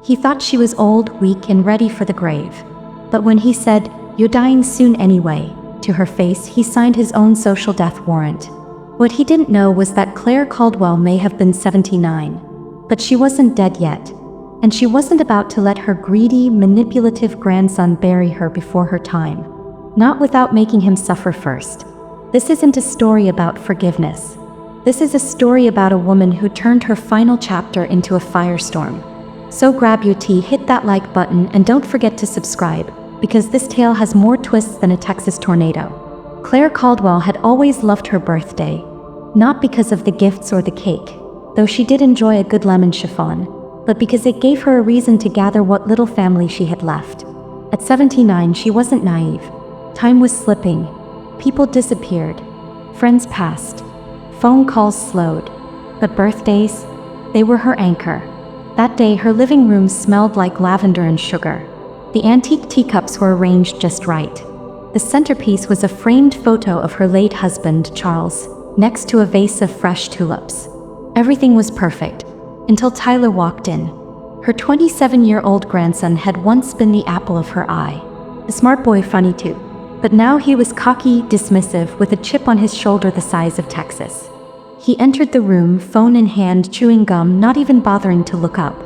He thought she was old, weak, and ready for the grave. But when he said, "You're dying soon anyway," to her face, he signed his own social death warrant. What he didn't know was that Claire Caldwell may have been 79, but she wasn't dead yet, and she wasn't about to let her greedy, manipulative grandson bury her before her time. Not without making him suffer first. This isn't a story about forgiveness. This is a story about a woman who turned her final chapter into a firestorm. So grab your tea, hit that like button, and don't forget to subscribe, because this tale has more twists than a Texas tornado. Claire Caldwell had always loved her birthday, not because of the gifts or the cake, though she did enjoy a good lemon chiffon, but because it gave her a reason to gather what little family she had left. At 79, she wasn't naive. Time was slipping. People disappeared. Friends passed. Phone calls slowed. But birthdays? They were her anchor. That day, her living room smelled like lavender and sugar. The antique teacups were arranged just right. The centerpiece was a framed photo of her late husband, Charles, next to a vase of fresh tulips. Everything was perfect, until Tyler walked in. Her 27-year-old grandson had once been the apple of her eye. A smart boy, funny too. But now he was cocky, dismissive, with a chip on his shoulder the size of Texas. He entered the room, phone in hand, chewing gum, not even bothering to look up.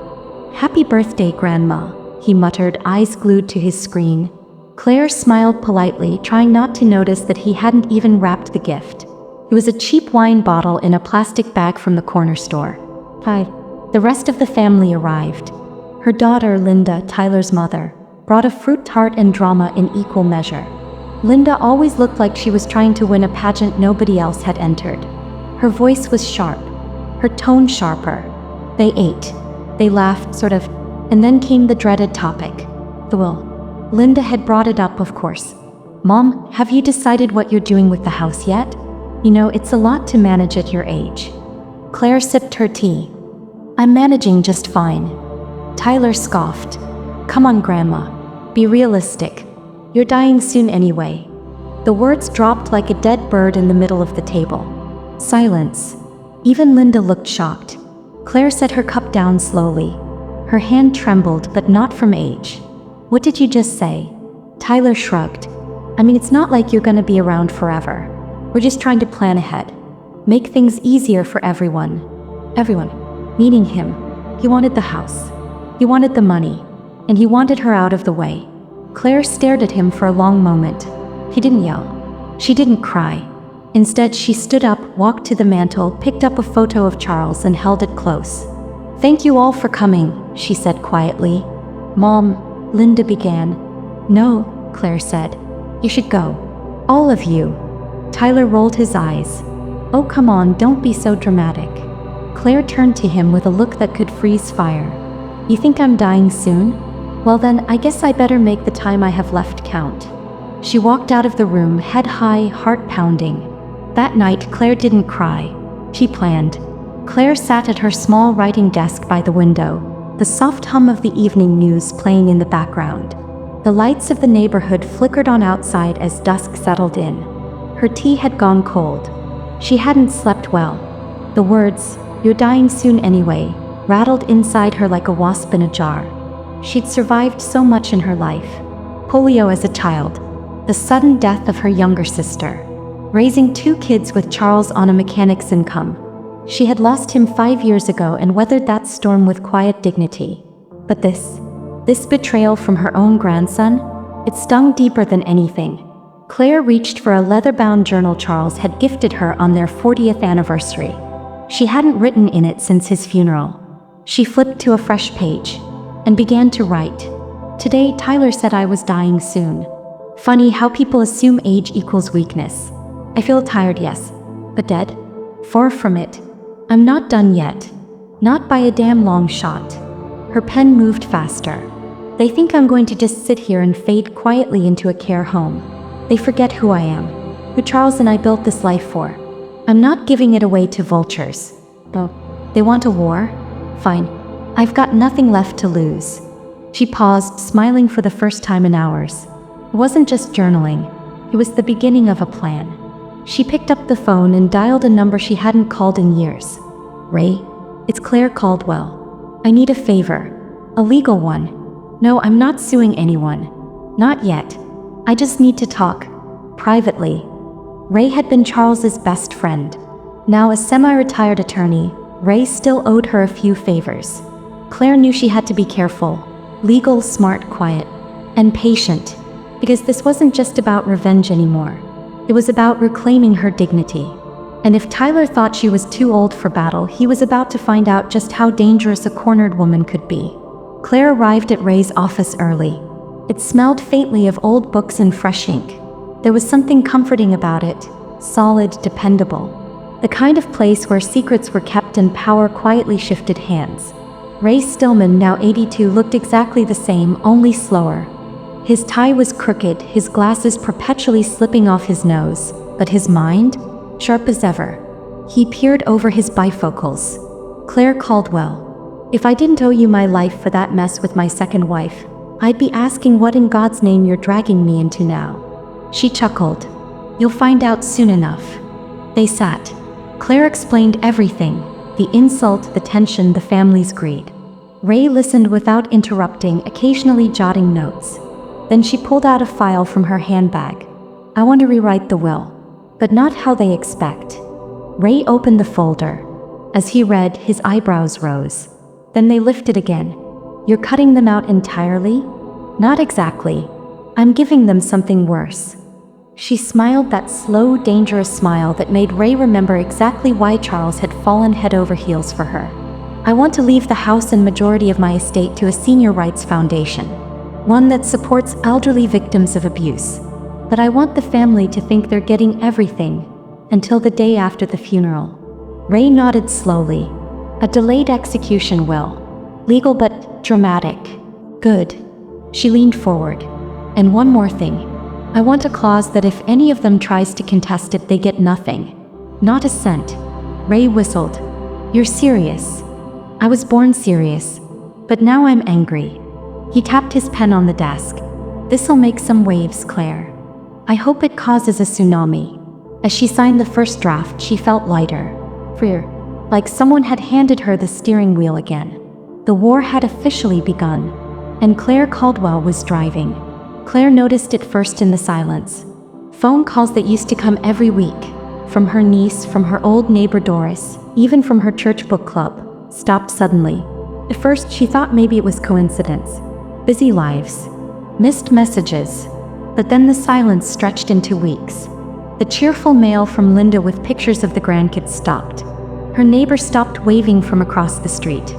"Happy birthday, Grandma," he muttered, eyes glued to his screen. Claire smiled politely, trying not to notice that he hadn't even wrapped the gift. It was a cheap wine bottle in a plastic bag from the corner store. Hi. The rest of the family arrived. Her daughter, Linda, Tyler's mother, brought a fruit tart and drama in equal measure. Linda always looked like she was trying to win a pageant nobody else had entered. Her voice was sharp, her tone sharper. They ate. They laughed, sort of, and then came the dreaded topic, the will. Linda had brought it up, of course. "Mom, have you decided what you're doing with the house yet? You know, it's a lot to manage at your age." Claire sipped her tea. "I'm managing just fine." Tyler scoffed. "Come on, Grandma. Be realistic. You're dying soon anyway." The words dropped like a dead bird in the middle of the table. Silence. Even Linda looked shocked. Claire set her cup down slowly. Her hand trembled, but not from age. "What did you just say?" Tyler shrugged. "I mean, it's not like you're gonna be around forever. We're just trying to plan ahead. Make things easier for everyone." Everyone. Meaning him. He wanted the house. He wanted the money. And he wanted her out of the way. Claire stared at him for a long moment. He didn't yell. She didn't cry. Instead, she stood up, walked to the mantel, picked up a photo of Charles and held it close. "Thank you all for coming," she said quietly. "Mom," Linda began. "No," Claire said. "You should go. All of you." Tyler rolled his eyes. "Oh, come on, don't be so dramatic." Claire turned to him with a look that could freeze fire. "You think I'm dying soon? Well then, I guess I better make the time I have left count." She walked out of the room, head high, heart pounding. That night, Claire didn't cry. She planned. Claire sat at her small writing desk by the window, the soft hum of the evening news playing in the background. The lights of the neighborhood flickered on outside as dusk settled in. Her tea had gone cold. She hadn't slept well. The words, "You're dying soon anyway," rattled inside her like a wasp in a jar. She'd survived so much in her life. Polio as a child. The sudden death of her younger sister. Raising 2 kids with Charles on a mechanic's income. She had lost him 5 years ago and weathered that storm with quiet dignity. But this betrayal from her own grandson, it stung deeper than anything. Claire reached for a leather-bound journal Charles had gifted her on their 40th anniversary. She hadn't written in it since his funeral. She flipped to a fresh page and began to write. "Today, Tyler said I was dying soon. Funny how people assume age equals weakness. I feel tired, yes, but dead? Far from it. I'm not done yet. Not by a damn long shot." Her pen moved faster. "They think I'm going to just sit here and fade quietly into a care home. They forget who I am, who Charles and I built this life for. I'm not giving it away to vultures. Oh, they want a war? Fine. I've got nothing left to lose." She paused, smiling for the first time in hours. It wasn't just journaling. It was the beginning of a plan. She picked up the phone and dialed a number she hadn't called in years. "Ray, it's Claire Caldwell. I need a favor. A legal one. No, I'm not suing anyone. Not yet. I just need to talk. Privately. Ray had been Charles's best friend. Now a semi-retired attorney, Ray still owed her a few favors. Claire knew she had to be careful. Legal, smart, quiet. And patient. Because this wasn't just about revenge anymore. It was about reclaiming her dignity. And if Tyler thought she was too old for battle, he was about to find out just how dangerous a cornered woman could be. Claire arrived at Ray's office early. It smelled faintly of old books and fresh ink. There was something comforting about it, solid, dependable. The kind of place where secrets were kept and power quietly shifted hands. Ray Stillman, now 82, looked exactly the same, only slower. His tie was crooked, his glasses perpetually slipping off his nose, but his mind? Sharp as ever. He peered over his bifocals. Claire Caldwell. If I didn't owe you my life for that mess with my second wife, I'd be asking what in God's name you're dragging me into now. She chuckled. You'll find out soon enough. They sat. Claire explained everything. The insult, the tension, the family's greed. Ray listened without interrupting, occasionally jotting notes. Then she pulled out a file from her handbag. I want to rewrite the will. But not how they expect. Ray opened the folder. As he read, his eyebrows rose. Then they lifted again. You're cutting them out entirely? Not exactly. I'm giving them something worse. She smiled, that slow, dangerous smile that made Ray remember exactly why Charles had fallen head over heels for her. I want to leave the house and majority of my estate to a senior rights foundation. One that supports elderly victims of abuse. But I want the family to think they're getting everything, until the day after the funeral. Ray nodded slowly. A delayed execution will. Legal but dramatic. Good. She leaned forward. And one more thing. I want a clause that if any of them tries to contest it, they get nothing. Not a cent. Ray whistled. You're serious. I was born serious. But now I'm angry. He tapped his pen on the desk. This'll make some waves, Claire. I hope it causes a tsunami. As she signed the first draft, she felt lighter. Freer. Like someone had handed her the steering wheel again. The war had officially begun. And Claire Caldwell was driving. Claire noticed it first in the silence. Phone calls that used to come every week. From her niece, from her old neighbor Doris, even from her church book club, stopped suddenly. At first she thought maybe it was coincidence. Busy lives. Missed messages. But then the silence stretched into weeks. The cheerful mail from Linda with pictures of the grandkids stopped. Her neighbor stopped waving from across the street.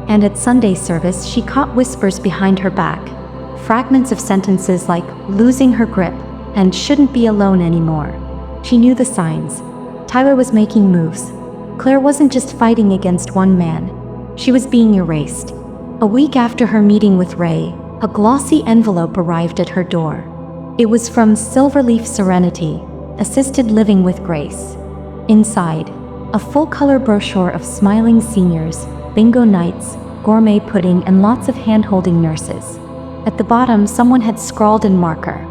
And at Sunday service, she caught whispers behind her back. Fragments of sentences like, losing her grip, and shouldn't be alone anymore. She knew the signs. Tyler was making moves. Claire wasn't just fighting against one man. She was being erased. A week after her meeting with Ray, a glossy envelope arrived at her door. It was from Silverleaf Serenity, Assisted Living with Grace. Inside, a full-color brochure of smiling seniors, bingo nights, gourmet pudding, and lots of hand-holding nurses. At the bottom, someone had scrawled in marker,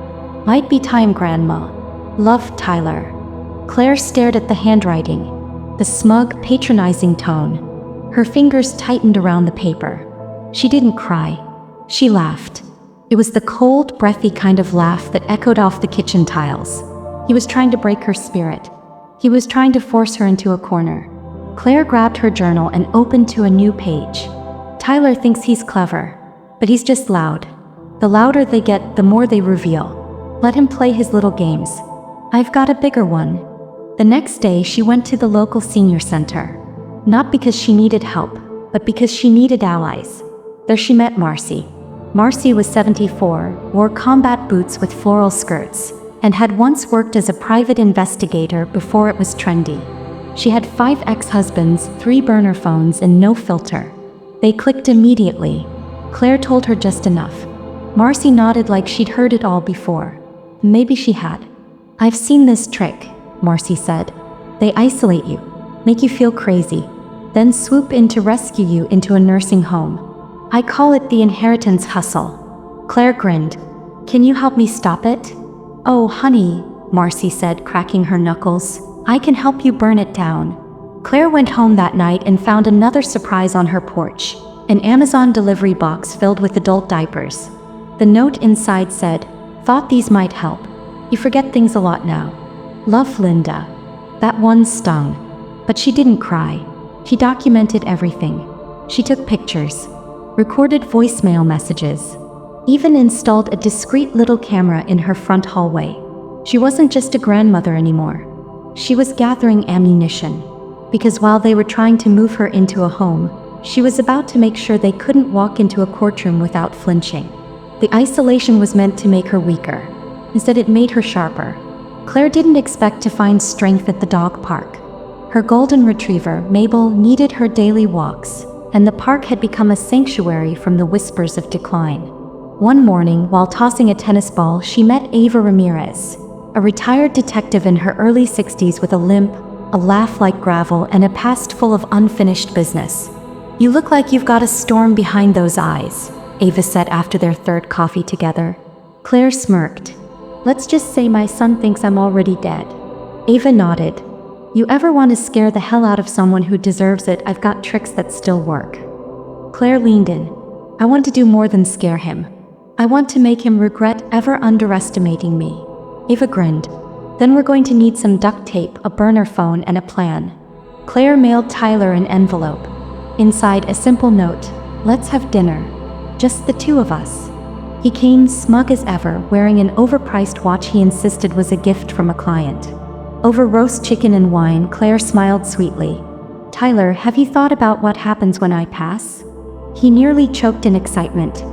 "Might be time, Grandma. Love, Tyler." Claire stared at the handwriting, the smug, patronizing tone. Her fingers tightened around the paper. She didn't cry. She laughed. It was the cold, breathy kind of laugh that echoed off the kitchen tiles. He was trying to break her spirit. He was trying to force her into a corner. Claire grabbed her journal and opened to a new page. Tyler thinks he's clever, but he's just loud. The louder they get, the more they reveal. Let him play his little games. I've got a bigger one. The next day, she went to the local senior center. Not because she needed help, but because she needed allies. There she met Marcy. Marcy was 74, wore combat boots with floral skirts, and had once worked as a private investigator before it was trendy. She had 5 ex-husbands, 3 burner phones, and no filter. They clicked immediately. Claire told her just enough. Marcy nodded like she'd heard it all before. Maybe she had. I've seen this trick, Marcy said. They isolate you, make you feel crazy, then swoop in to rescue you into a nursing home. I call it the inheritance hustle. Claire grinned. Can you help me stop it? Oh, honey, Marcy said, cracking her knuckles. I can help you burn it down. Claire went home that night and found another surprise on her porch. an Amazon delivery box filled with adult diapers. The note inside said, "Thought these might help. You forget things a lot now. Love, Linda." That one stung. But she didn't cry. She documented everything. She took pictures, recorded voicemail messages, even installed a discreet little camera in her front hallway. She wasn't just a grandmother anymore. She was gathering ammunition. Because while they were trying to move her into a home, she was about to make sure they couldn't walk into a courtroom without flinching. The isolation was meant to make her weaker. Instead, it made her sharper. Claire didn't expect to find strength at the dog park. Her golden retriever, Mabel, needed her daily walks, and the park had become a sanctuary from the whispers of decline. One morning, while tossing a tennis ball, she met Ava Ramirez, a retired detective in her early 60s with a limp, a laugh like gravel, and a past full of unfinished business. "You look like you've got a storm behind those eyes," Ava said after their third coffee together. Claire smirked. "Let's just say my son thinks I'm already dead." Ava nodded. "You ever want to scare the hell out of someone who deserves it? I've got tricks that still work." Claire leaned in. "I want to do more than scare him. I want to make him regret ever underestimating me." Ava grinned. "Then we're going to need some duct tape, a burner phone, and a plan." Claire mailed Tyler an envelope. Inside, a simple note: "Let's have dinner. Just the two of us." He came smug as ever, wearing an overpriced watch he insisted was a gift from a client. Over roast chicken and wine, Claire smiled sweetly. "Tyler, have you thought about what happens when I pass?" He nearly choked in excitement.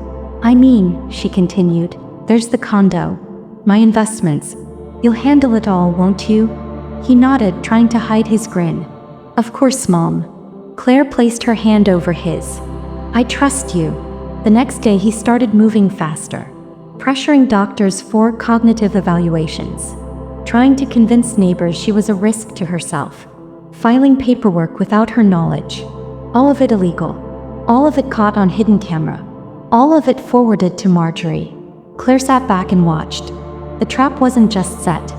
"I mean," she continued, "there's the condo, my investments. You'll handle it all, won't you?" He nodded, trying to hide his grin. "Of course, Mom." Claire placed her hand over his. "I trust you." The next day he started moving faster, pressuring doctors for cognitive evaluations, trying to convince neighbors she was a risk to herself, filing paperwork without her knowledge. All of it illegal. All of it caught on hidden camera. All of it forwarded to Marjorie. Claire sat back and watched. The trap wasn't just set.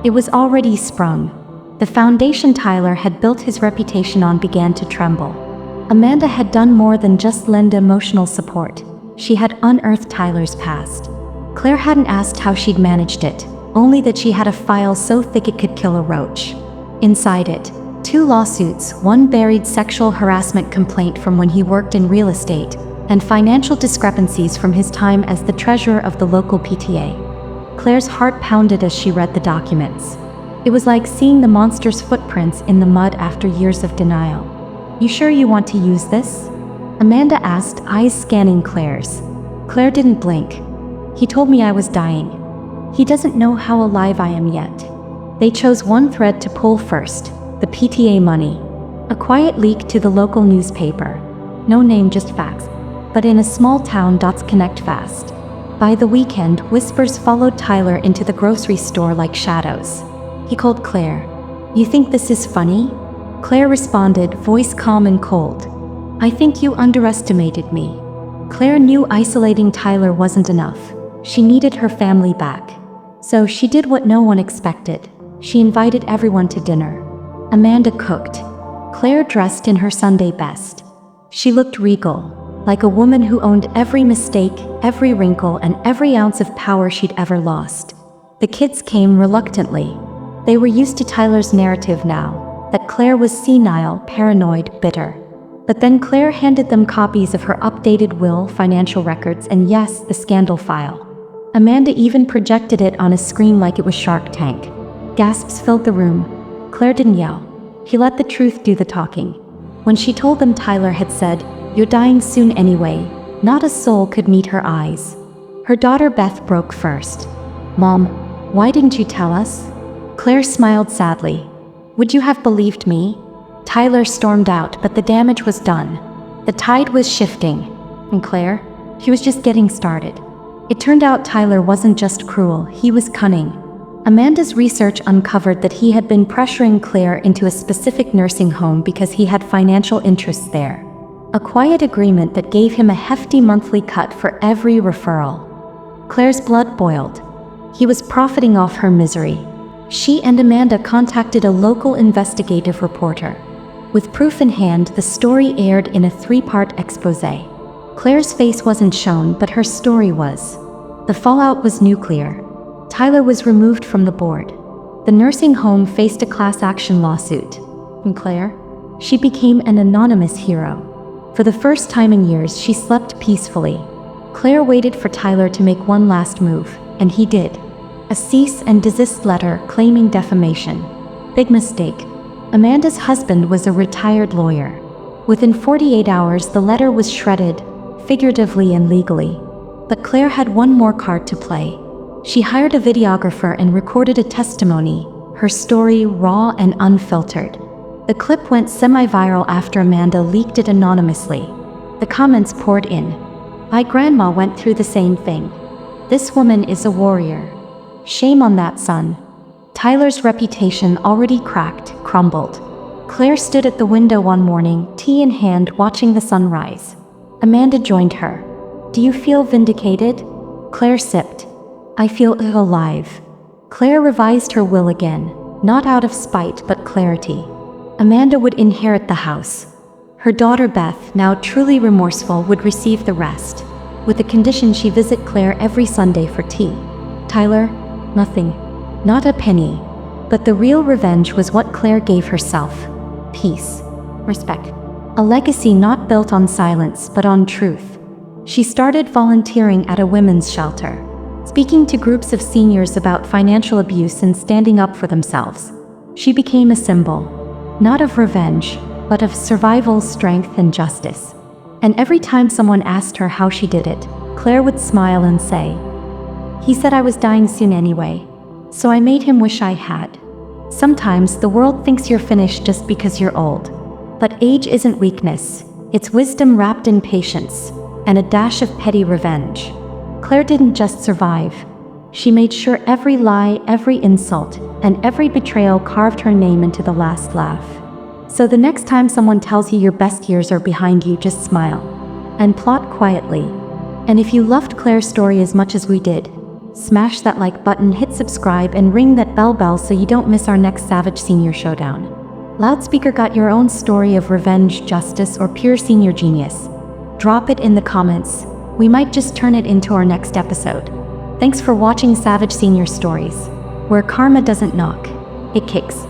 It was already sprung. The foundation Tyler had built his reputation on began to tremble. Amanda had done more than just lend emotional support. She had unearthed Tyler's past. Claire hadn't asked how she'd managed it, only that she had a file so thick it could kill a roach. Inside it, 2 lawsuits, one buried sexual harassment complaint from when he worked in real estate, and financial discrepancies from his time as the treasurer of the local PTA. Claire's heart pounded as she read the documents. It was like seeing the monster's footprints in the mud after years of denial. "You sure you want to use this?" Amanda asked, eyes scanning Claire's. Claire didn't blink. "He told me I was dying. He doesn't know how alive I am yet." They chose one thread to pull first: the PTA money. A quiet leak to the local newspaper. No name, just facts. But in a small town, dots connect fast. By the weekend, whispers followed Tyler into the grocery store like shadows. He called Claire. "You think this is funny?" Claire responded, voice calm and cold. "I think you underestimated me." Claire knew isolating Tyler wasn't enough. She needed her family back. So she did what no one expected. She invited everyone to dinner. Amanda cooked. Claire dressed in her Sunday best. She looked regal, like a woman who owned every mistake, every wrinkle, and every ounce of power she'd ever lost. The kids came reluctantly. They were used to Tyler's narrative now, that Claire was senile, paranoid, bitter. But then Claire handed them copies of her updated will, financial records, and yes, the scandal file. Amanda even projected it on a screen like it was Shark Tank. Gasps filled the room. Claire didn't yell. She let the truth do the talking. When she told them Tyler had said, "You're dying soon anyway," not a soul could meet her eyes. Her daughter Beth broke first. "Mom, why didn't you tell us?" Claire smiled sadly. "Would you have believed me?" Tyler stormed out, but the damage was done. The tide was shifting. And Claire? She was just getting started. It turned out Tyler wasn't just cruel, he was cunning. Amanda's research uncovered that he had been pressuring Claire into a specific nursing home because he had financial interests there. A quiet agreement that gave him a hefty monthly cut for every referral. Claire's blood boiled. He was profiting off her misery. She and Amanda contacted a local investigative reporter. With proof in hand, the story aired in a 3-part exposé. Claire's face wasn't shown, but her story was. The fallout was nuclear. Tyler was removed from the board. The nursing home faced a class action lawsuit. And Claire? She became an anonymous hero. For the first time in years, she slept peacefully. Claire waited for Tyler to make one last move, and he did. A cease and desist letter claiming defamation. Big mistake. Amanda's husband was a retired lawyer. Within 48 hours, the letter was shredded, figuratively and legally. But Claire had one more card to play. She hired a videographer and recorded a testimony, her story raw and unfiltered. The clip went semi-viral after Amanda leaked it anonymously. The comments poured in. My grandma went through the same thing. This woman is a warrior. Shame on that son. Tyler's reputation, already cracked, crumbled. Claire stood at the window one morning, tea in hand, watching the sunrise. Amanda joined her. Do you feel vindicated? Claire sipped. I feel alive. Claire revised her will again, not out of spite but clarity. Amanda would inherit the house. Her daughter Beth, now truly remorseful, would receive the rest, with the condition she visit Claire every Sunday for tea. Tyler? Nothing. Not a penny. But the real revenge was what Claire gave herself. Peace. Respect. A legacy not built on silence but on truth. She started volunteering at a women's shelter, speaking to groups of seniors about financial abuse and standing up for themselves. She became a symbol, not of revenge, but of survival, strength, and justice. And every time someone asked her how she did it, Claire would smile and say, "He said I was dying soon anyway, so I made him wish I had." Sometimes the world thinks you're finished just because you're old. But age isn't weakness, it's wisdom wrapped in patience, and a dash of petty revenge. Claire didn't just survive. She made sure every lie, every insult, and every betrayal carved her name into the last laugh. So the next time someone tells you your best years are behind you, just smile and plot quietly. And if you loved Claire's story as much as we did, smash that like button, hit subscribe, and ring that bell so you don't miss our next Savage Senior Showdown. Loudspeaker, got your own story of revenge, justice, or pure senior genius? Drop it in the comments. We might just turn it into our next episode. Thanks for watching Savage Senior Stories, where karma doesn't knock, it kicks.